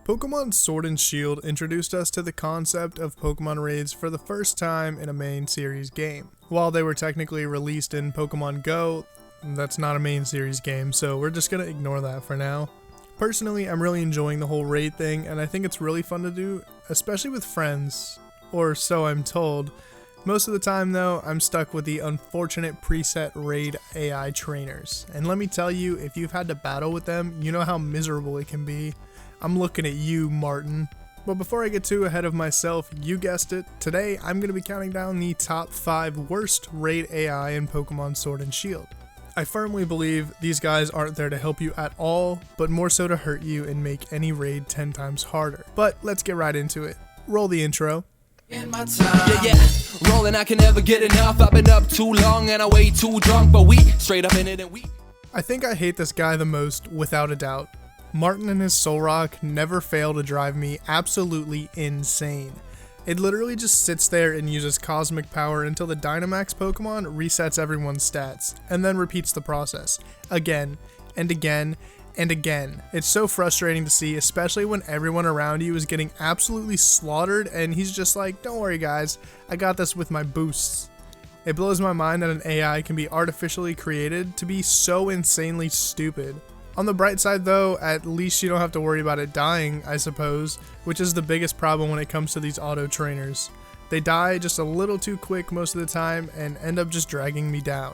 Pokemon Sword and Shield introduced us to the concept of Pokemon raids for the first time in a main series game. While they were technically released in Pokemon Go, that's not a main series game, so we're just gonna ignore that for now. Personally, I'm really enjoying the whole raid thing, and I think it's really fun to do, especially with friends, or so I'm told. Most of the time though, I'm stuck with the unfortunate preset raid AI trainers, and let me tell you, if you've had to battle with them, you know how miserable it can be. I'm looking at you, Martin. But before I get too ahead of myself, you guessed it, today I'm going to be counting down the top 5 worst raid AI in Pokemon Sword and Shield. I firmly believe these guys aren't there to help you at all, but more so to hurt you and make any raid 10 times harder. But let's get right into it. Roll the intro. In my time. Yeah, rolling, I can never get enough. I've been up too long and I way too drunk, but we straight up in it and we. I think I hate this guy the most, without a doubt. Martin and his Solrock never fail to drive me absolutely insane. It literally just sits there and uses cosmic power until the Dynamax Pokemon resets everyone's stats, and then repeats the process, again, and again, and again. It's so frustrating to see, especially when everyone around you is getting absolutely slaughtered and he's just like, don't worry guys, I got this with my boosts. It blows my mind that an AI can be artificially created to be so insanely stupid. On the bright side though, at least you don't have to worry about it dying, I suppose, which is the biggest problem when it comes to these auto trainers. They die just a little too quick most of the time and end up just dragging me down.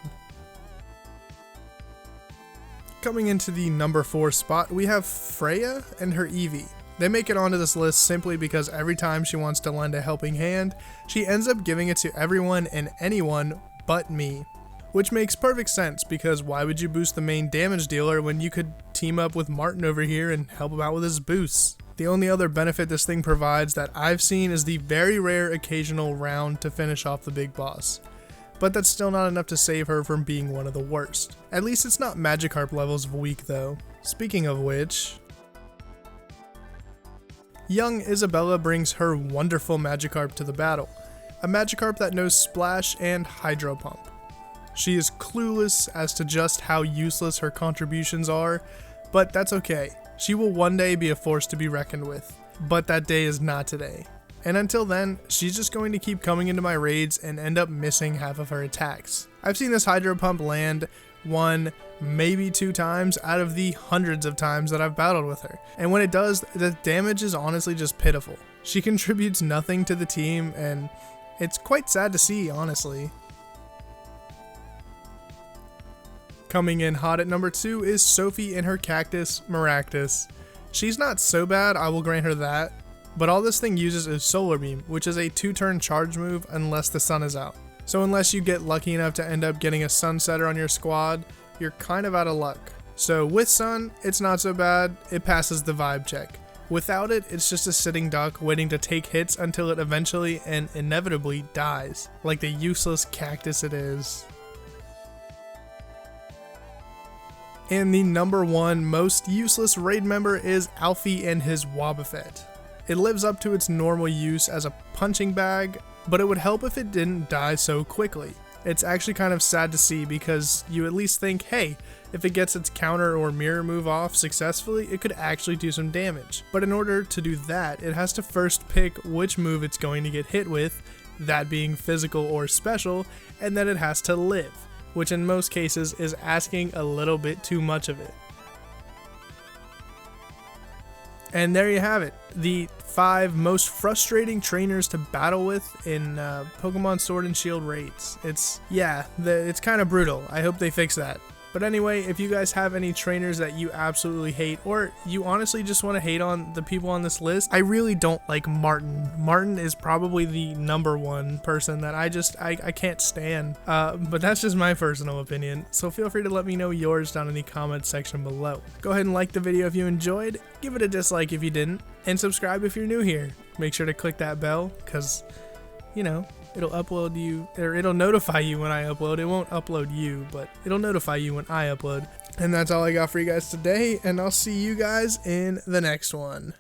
Coming into the number 4 spot, we have Freya and her Eevee. They make it onto this list simply because every time she wants to lend a helping hand, she ends up giving it to everyone and anyone but me. Which makes perfect sense, because why would you boost the main damage dealer when you could team up with Martin over here and help him out with his boosts? The only other benefit this thing provides that I've seen is the very rare occasional round to finish off the big boss. But that's still not enough to save her from being one of the worst. At least it's not Magikarp levels of weak though. Speaking of which, young Isabella brings her wonderful Magikarp to the battle. A Magikarp that knows Splash and Hydro Pump. She is clueless as to just how useless her contributions are, but that's okay. She will one day be a force to be reckoned with, but that day is not today. And until then, she's just going to keep coming into my raids and end up missing half of her attacks. I've seen this Hydro Pump land 1, maybe 2 times out of the hundreds of times that I've battled with her. And when it does, the damage is honestly just pitiful. She contributes nothing to the team, and it's quite sad to see, honestly. Coming in hot at number 2 is Sophie and her Cactus Maractus. She's not so bad, I will grant her that, but all this thing uses is Solar Beam, which is a 2-turn charge move unless the sun is out. So unless you get lucky enough to end up getting a Sunsetter on your squad, you're kind of out of luck. So with sun, it's not so bad, it passes the vibe check. Without it, it's just a sitting duck waiting to take hits until it eventually and inevitably dies, like the useless cactus it is. And the number 1 most useless raid member is Alfie and his Wobbuffet. It lives up to its normal use as a punching bag, but it would help if it didn't die so quickly. It's actually kind of sad to see because you at least think, hey, if it gets its counter or mirror move off successfully, it could actually do some damage. But in order to do that, it has to first pick which move it's going to get hit with, that being physical or special, and then it has to live, which in most cases is asking a little bit too much of it. And there you have it, the 5 most frustrating trainers to battle with in Pokemon Sword and Shield raids. It's kind of brutal. I hope they fix that. But anyway, if you guys have any trainers that you absolutely hate, or you honestly just want to hate on the people on this list, I really don't like Martin. Martin is probably the number 1 person that I can't stand. But that's just my personal opinion, so feel free to let me know yours down in the comments section below. Go ahead and like the video if you enjoyed, give it a dislike if you didn't, and subscribe if you're new here. Make sure to click that bell, because, you know, it'll upload you, or it'll notify you when I upload. It won't upload you, but it'll notify you when I upload. And that's all I got for you guys today, and I'll see you guys in the next one.